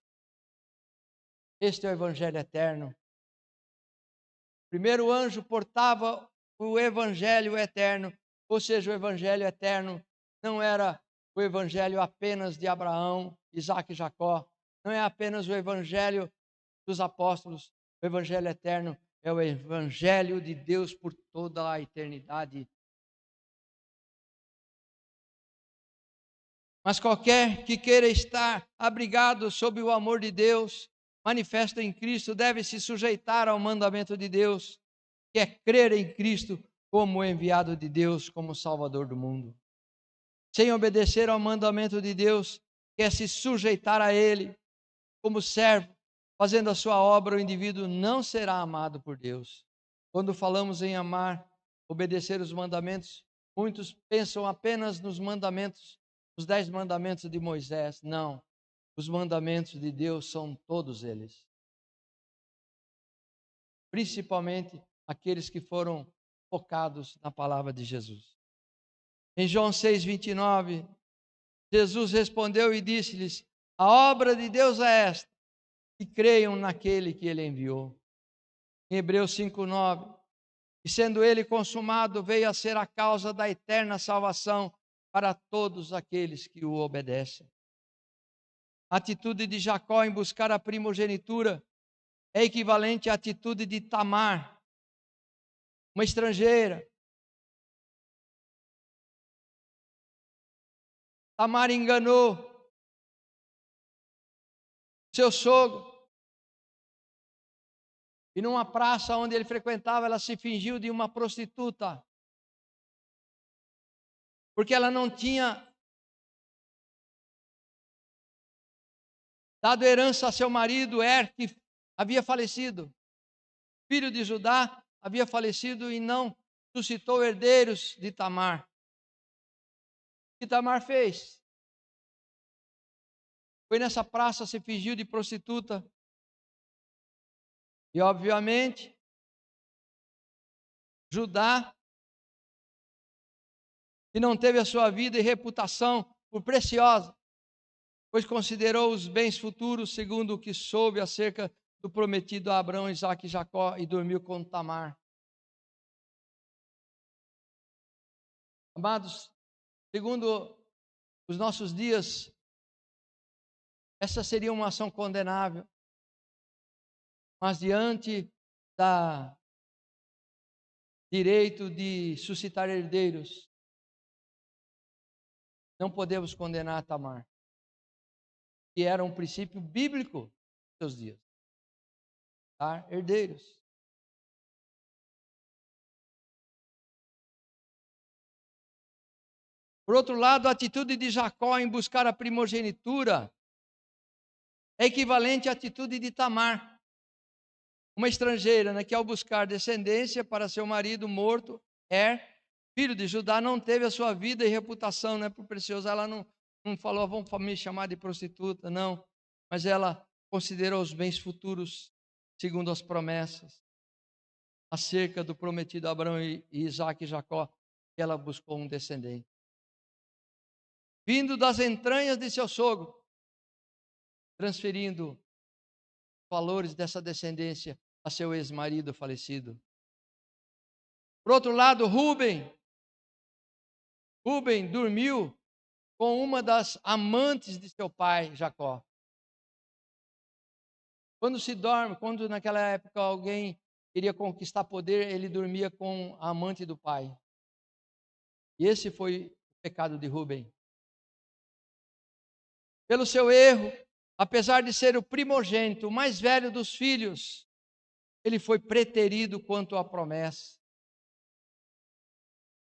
Este é o evangelho eterno. O primeiro anjo portava o evangelho eterno, ou seja, o evangelho eterno não era o evangelho apenas de Abraão, Isaac e Jacó, não é apenas o evangelho dos apóstolos. O evangelho eterno é o evangelho de Deus por toda a eternidade. Mas qualquer que queira estar abrigado sob o amor de Deus, manifesto em Cristo, deve se sujeitar ao mandamento de Deus, que é crer em Cristo como enviado de Deus, como Salvador do mundo. Sem obedecer ao mandamento de Deus, que é se sujeitar a Ele como servo, fazendo a sua obra, o indivíduo não será amado por Deus. Quando falamos em amar, obedecer os mandamentos, muitos pensam apenas nos mandamentos, os 10 mandamentos de Moisés. Não, os mandamentos de Deus são todos eles. Principalmente aqueles que foram focados na palavra de Jesus. Em João 6:29, Jesus respondeu e disse-lhes: a obra de Deus é esta, que creiam naquele que ele enviou. Em Hebreus 5:9, e sendo ele consumado, veio a ser a causa da eterna salvação para todos aqueles que o obedecem. A atitude de Jacó em buscar a primogenitura é equivalente à atitude de Tamar, uma estrangeira. Tamar enganou seu sogro, e numa praça onde ele frequentava, ela se fingiu de uma prostituta, porque ela não tinha dado herança a seu marido que havia falecido. Filho de Judá, havia falecido e não suscitou herdeiros de Tamar. O que Tamar fez? Foi nessa praça, se fingiu de prostituta. E obviamente, Judá, que não teve a sua vida e reputação por preciosa, pois considerou os bens futuros segundo o que soube acerca do prometido a Abraão, Isaque e Jacó, e dormiu com Tamar. Amados, segundo os nossos dias, essa seria uma ação condenável. Mas diante da direito de suscitar herdeiros, não podemos condenar Tamar, que era um princípio bíblico nos seus dias. Tá? Herdeiros. Por outro lado, a atitude de Jacó em buscar a primogenitura é equivalente à atitude de Tamar, uma estrangeira, né, que ao buscar descendência para seu marido morto, filho de Judá, não teve a sua vida e reputação, né, por preciosa. Ela não falou: vamos me chamar de prostituta, não. Mas ela considerou os bens futuros segundo as promessas acerca do prometido Abraão e Isaque e Jacó, que ela buscou um descendente vindo das entranhas de seu sogro, transferindo valores dessa descendência a seu ex-marido falecido. Por outro lado, Rúben dormiu com uma das amantes de seu pai, Jacó. Quando se dorme, quando naquela época alguém queria conquistar poder, ele dormia com a amante do pai. E esse foi o pecado de Rúben. Pelo seu erro, apesar de ser o primogênito, o mais velho dos filhos, ele foi preterido quanto à promessa.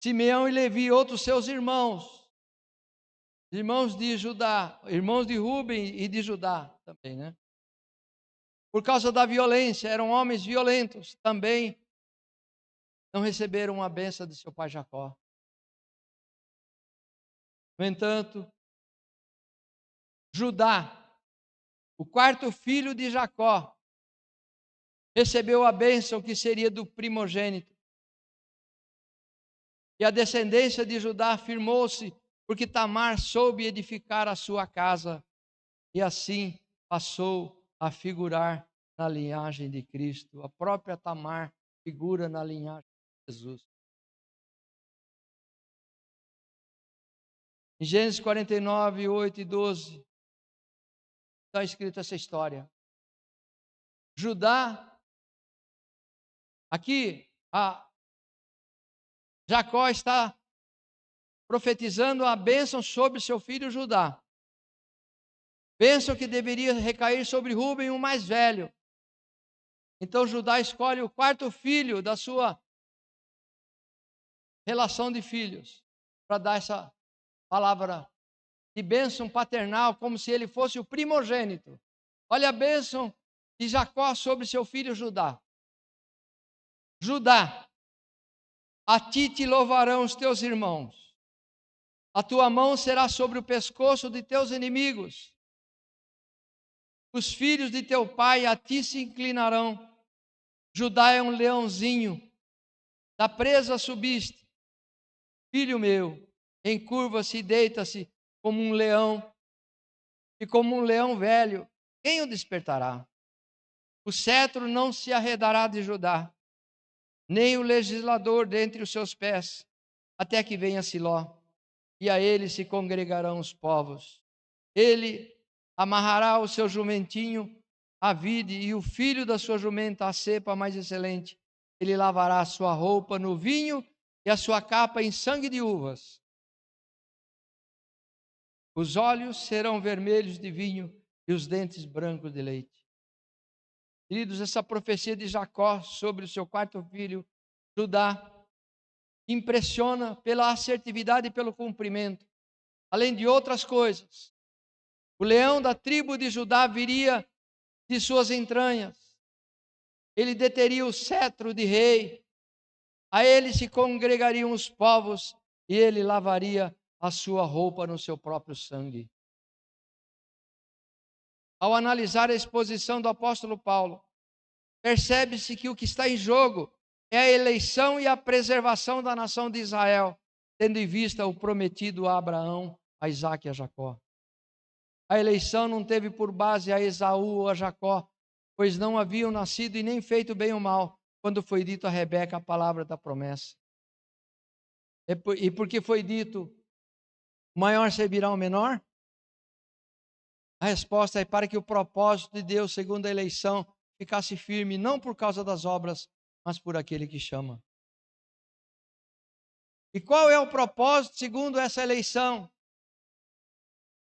Simeão e Levi, outros seus irmãos de Judá, irmãos de Rúben e de Judá também, né? Por causa da violência, eram homens violentos, também não receberam a bênção de seu pai Jacó. No entanto, Judá, o quarto filho de Jacó, recebeu a bênção que seria do primogênito. E a descendência de Judá afirmou-se, porque Tamar soube edificar a sua casa, e assim passou a figurar na linhagem de Cristo. A própria Tamar figura na linhagem de Jesus. Em Gênesis 49, 8 e 12, está escrita essa história. Judá, aqui, Jacó está profetizando a bênção sobre seu filho Judá. Bênção que deveria recair sobre Rúben, o mais velho. Então Judá escolhe o quarto filho da sua relação de filhos, para dar essa palavra de bênção paternal, como se ele fosse o primogênito. Olha a bênção de Jacó sobre seu filho Judá. Judá, a ti te louvarão os teus irmãos. A tua mão será sobre o pescoço de teus inimigos. Os filhos de teu pai a ti se inclinarão. Judá é um leãozinho. Da presa subiste. Filho meu, encurva-se e deita-se como um leão. E como um leão velho, quem o despertará? O cetro não se arredará de Judá, nem o legislador dentre os seus pés, até que venha Siló, e a ele se congregarão os povos. Ele amarrará o seu jumentinho à vide, e o filho da sua jumenta à cepa mais excelente. Ele lavará a sua roupa no vinho e a sua capa em sangue de uvas. Os olhos serão vermelhos de vinho e os dentes brancos de leite. Queridos, essa profecia de Jacó sobre o seu quarto filho, Judá, impressiona pela assertividade e pelo cumprimento. Além de outras coisas, o leão da tribo de Judá viria de suas entranhas. Ele deteria o cetro de rei. A ele se congregariam os povos e ele lavaria a sua roupa no seu próprio sangue. Ao analisar a exposição do apóstolo Paulo, percebe-se que o que está em jogo é a eleição e a preservação da nação de Israel, tendo em vista o prometido a Abraão, a Isaque e a Jacó. A eleição não teve por base a Esaú ou a Jacó, pois não haviam nascido e nem feito bem ou mal, quando foi dito a Rebeca a palavra da promessa. E porque foi dito, o maior servirá ao menor? A resposta é para que o propósito de Deus, segundo a eleição, ficasse firme, não por causa das obras, mas por aquele que chama. E qual é o propósito segundo essa eleição?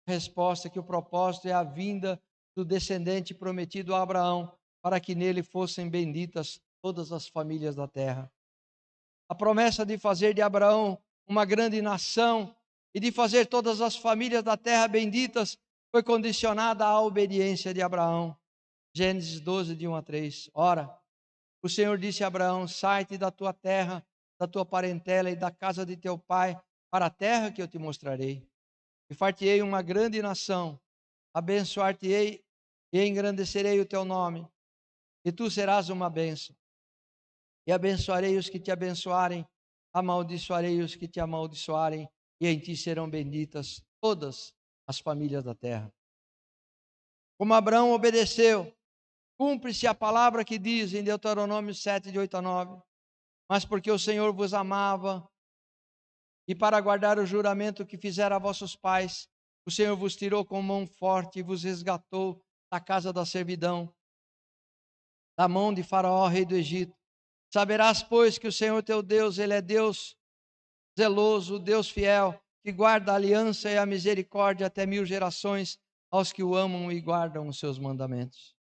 A resposta é que o propósito é a vinda do descendente prometido a Abraão, para que nele fossem benditas todas as famílias da terra. A promessa de fazer de Abraão uma grande nação e de fazer todas as famílias da terra benditas foi condicionada à obediência de Abraão. Gênesis 12, de 1 a 3. Ora, o Senhor disse a Abraão: sai-te da tua terra, da tua parentela e da casa de teu pai, para a terra que eu te mostrarei. E far-te-ei uma grande nação, abençoar-te-ei e engrandecerei o teu nome, e tu serás uma bênção. E abençoarei os que te abençoarem, amaldiçoarei os que te amaldiçoarem, e em ti serão benditas todas as famílias da terra. Como Abraão obedeceu, cumpre-se a palavra que diz em Deuteronômio 7, de 8 a 9. Mas porque o Senhor vos amava, e para guardar o juramento que fizera a vossos pais, o Senhor vos tirou com mão forte e vos resgatou da casa da servidão, da mão de Faraó, rei do Egito. Saberás, pois, que o Senhor teu Deus, Ele é Deus zeloso, Deus fiel, que guarda a aliança e a misericórdia até 1000 gerações aos que o amam e guardam os seus mandamentos.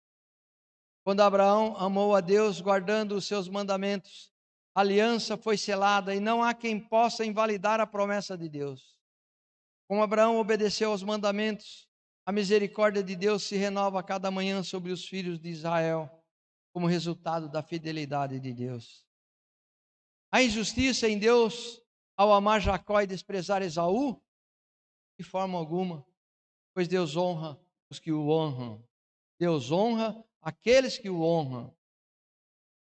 Quando Abraão amou a Deus, guardando os seus mandamentos, a aliança foi selada e não há quem possa invalidar a promessa de Deus. Como Abraão obedeceu aos mandamentos, a misericórdia de Deus se renova a cada manhã sobre os filhos de Israel, como resultado da fidelidade de Deus. A injustiça em Deus ao amar Jacó e desprezar Esaú? De forma alguma, pois Deus honra os que o honram. Deus honra aqueles que o honram.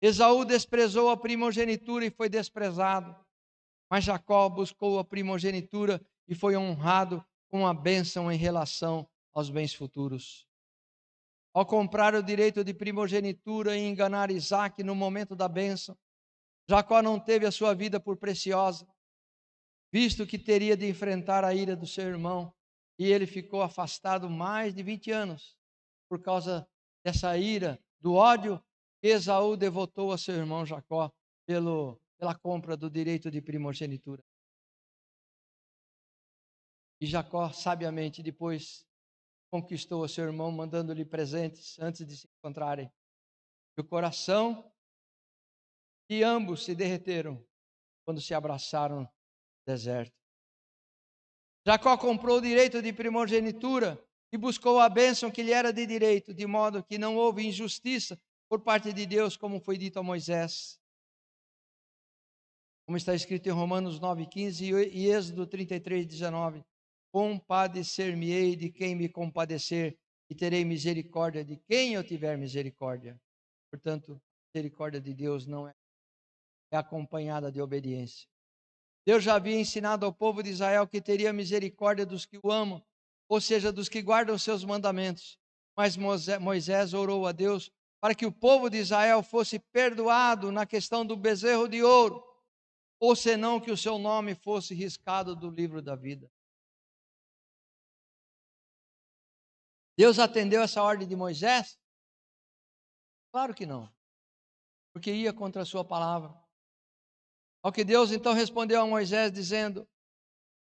Esaú desprezou a primogenitura e foi desprezado, mas Jacó buscou a primogenitura e foi honrado com a bênção em relação aos bens futuros. Ao comprar o direito de primogenitura e enganar Isaque no momento da bênção, Jacó não teve a sua vida por preciosa, visto que teria de enfrentar a ira do seu irmão, e ele ficou afastado mais de 20 anos, por causa dessa ira, do ódio que Esaú devotou a seu irmão Jacó pela compra do direito de primogenitura. E Jacó, sabiamente, depois conquistou a seu irmão, mandando-lhe presentes antes de se encontrarem. E o coração de ambos se derreteram quando se abraçaram no deserto. Jacó comprou o direito de primogenitura e buscou a bênção que lhe era de direito, de modo que não houve injustiça por parte de Deus, como foi dito a Moisés. Como está escrito em Romanos 9,15 e Êxodo 33,19. Compadecer-me-ei de quem me compadecer, e terei misericórdia de quem eu tiver misericórdia. Portanto, a misericórdia de Deus não é acompanhada de obediência. Deus já havia ensinado ao povo de Israel que teria misericórdia dos que o amam, ou seja, dos que guardam os seus mandamentos. Mas Moisés orou a Deus para que o povo de Israel fosse perdoado na questão do bezerro de ouro, ou senão que o seu nome fosse riscado do livro da vida. Deus atendeu essa ordem de Moisés? Claro que não, porque ia contra a sua palavra. Ao que Deus então respondeu a Moisés dizendo: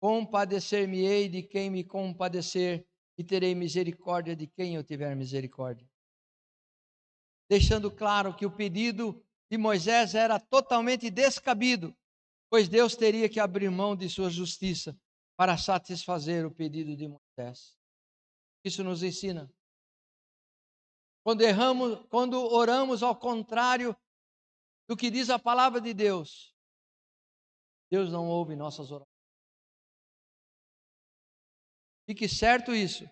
compadecer-me-ei de quem me compadecer, e terei misericórdia de quem eu tiver misericórdia. Deixando claro que o pedido de Moisés era totalmente descabido, pois Deus teria que abrir mão de sua justiça para satisfazer o pedido de Moisés. Isso nos ensina. Quando oramos ao contrário do que diz a palavra de Deus, Deus não ouve nossas orações. Fique certo isso.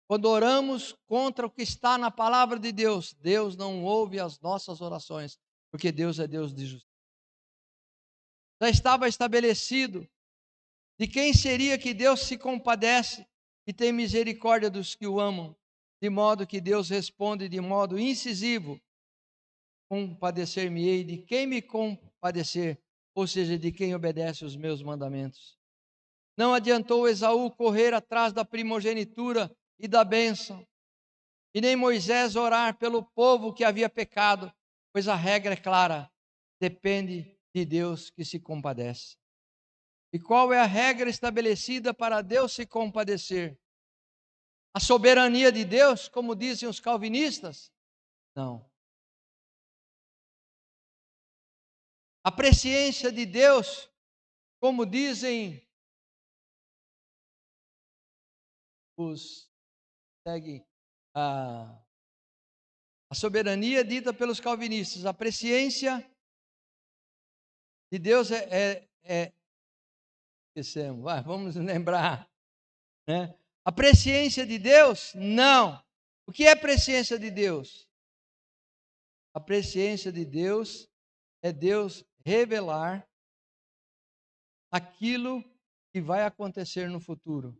Quando oramos contra o que está na palavra de Deus, Deus não ouve as nossas orações, porque Deus é Deus de justiça. Já estava estabelecido de quem seria que Deus se compadece e tem misericórdia dos que o amam, de modo que Deus responde de modo incisivo: compadecer-me-ei de quem me compadecer, ou seja, de quem obedece os meus mandamentos. Não adiantou Esaú correr atrás da primogenitura e da bênção, e nem Moisés orar pelo povo que havia pecado, pois a regra é clara: depende de Deus que se compadece. E qual é a regra estabelecida para Deus se compadecer? A soberania de Deus, como dizem os calvinistas? Não. A presciência de Deus, como dizem os seguem a soberania dita pelos calvinistas, a presciência de Deus esquecemos, vamos lembrar, né? A presciência de Deus, não. O que é presciência de Deus? A presciência de Deus é Deus revelar aquilo que vai acontecer no futuro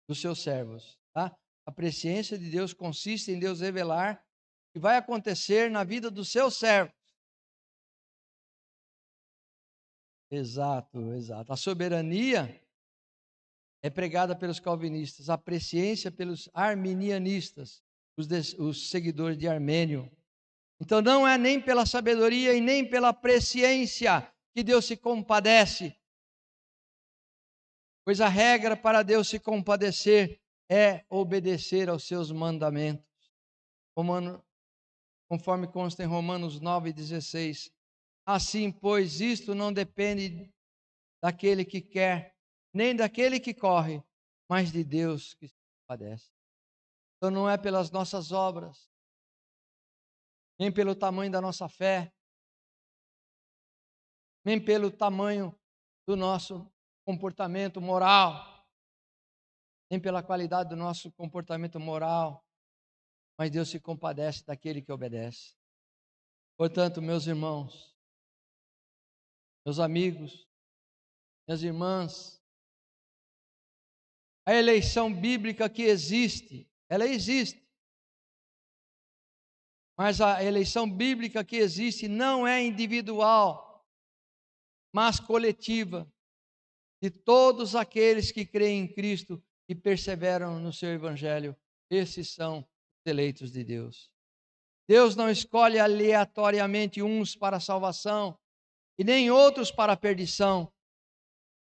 dos seus servos, tá? A presciência de Deus consiste em Deus revelar o que vai acontecer na vida dos seus servos. Exato, exato. A soberania é pregada pelos calvinistas, a presciência pelos arminianistas, os seguidores de Armênio. Então não é nem pela sabedoria e nem pela presciência que Deus se compadece, pois a regra para Deus se compadecer é obedecer aos seus mandamentos. Conforme consta em Romanos 9,16. Assim, pois, isto não depende daquele que quer, nem daquele que corre, mas de Deus que se compadece. Então não é pelas nossas obras, nem pelo tamanho da nossa fé, nem pelo tamanho do nosso comportamento moral, nem pela qualidade do nosso comportamento moral, mas Deus se compadece daquele que obedece. Portanto, meus irmãos, meus amigos, minhas irmãs, a eleição bíblica que existe, ela existe. Mas a eleição bíblica que existe não é individual, mas coletiva, de todos aqueles que creem em Cristo e perseveram no seu evangelho. Esses são os eleitos de Deus. Deus não escolhe aleatoriamente uns para a salvação e nem outros para a perdição,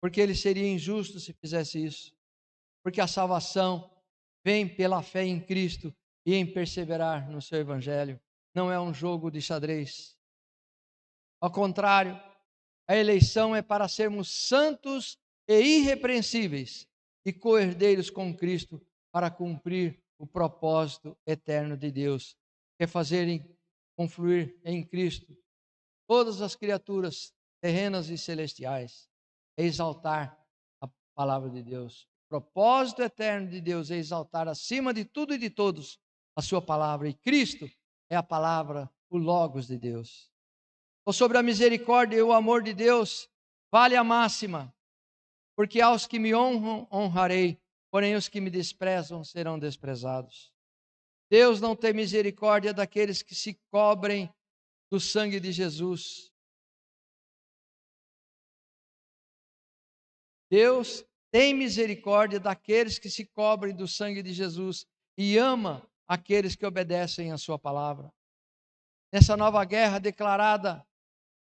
porque ele seria injusto se fizesse isso. Porque a salvação vem pela fé em Cristo e em perseverar no seu evangelho. Não é um jogo de xadrez. Ao contrário, a eleição é para sermos santos e irrepreensíveis e co-herdeiros com Cristo para cumprir o propósito eterno de Deus, que é fazerem confluir em Cristo todas as criaturas terrenas e celestiais, é exaltar a palavra de Deus. O propósito eterno de Deus é exaltar acima de tudo e de todos a sua palavra, e Cristo é a palavra, o Logos de Deus. Ou sobre a misericórdia e o amor de Deus, vale a máxima, porque aos que me honram, honrarei, porém os que me desprezam serão desprezados. Deus não tem misericórdia daqueles que se cobrem do sangue de Jesus. Deus tem misericórdia daqueles que se cobrem do sangue de Jesus e ama aqueles que obedecem a sua palavra. Nessa nova guerra declarada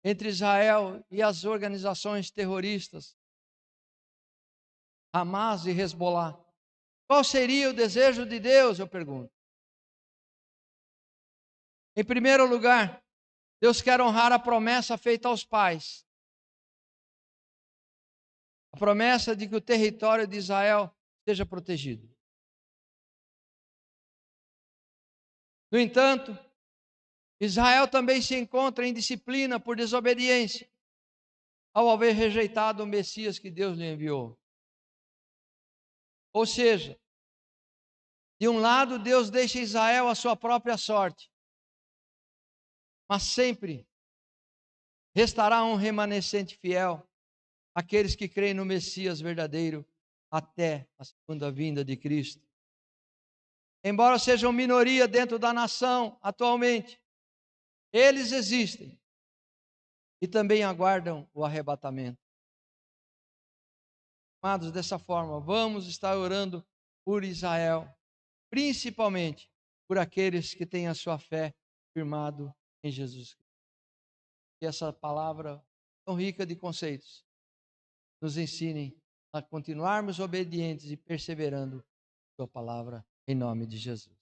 entre Israel e as organizações terroristas, Hamas e Hezbollah, qual seria o desejo de Deus, eu pergunto? Em primeiro lugar, Deus quer honrar a promessa feita aos pais. A promessa de que o território de Israel seja protegido. No entanto, Israel também se encontra em disciplina por desobediência, ao haver rejeitado o Messias que Deus lhe enviou. Ou seja, de um lado Deus deixa Israel à sua própria sorte, mas sempre restará um remanescente fiel, aqueles que creem no Messias verdadeiro até a segunda vinda de Cristo. Embora sejam minoria dentro da nação atualmente, eles existem e também aguardam o arrebatamento. Amados, dessa forma, vamos estar orando por Israel, principalmente por aqueles que têm a sua fé firmado em Jesus Cristo. Que essa palavra tão rica de conceitos nos ensine a continuarmos obedientes e perseverando na sua palavra, em nome de Jesus.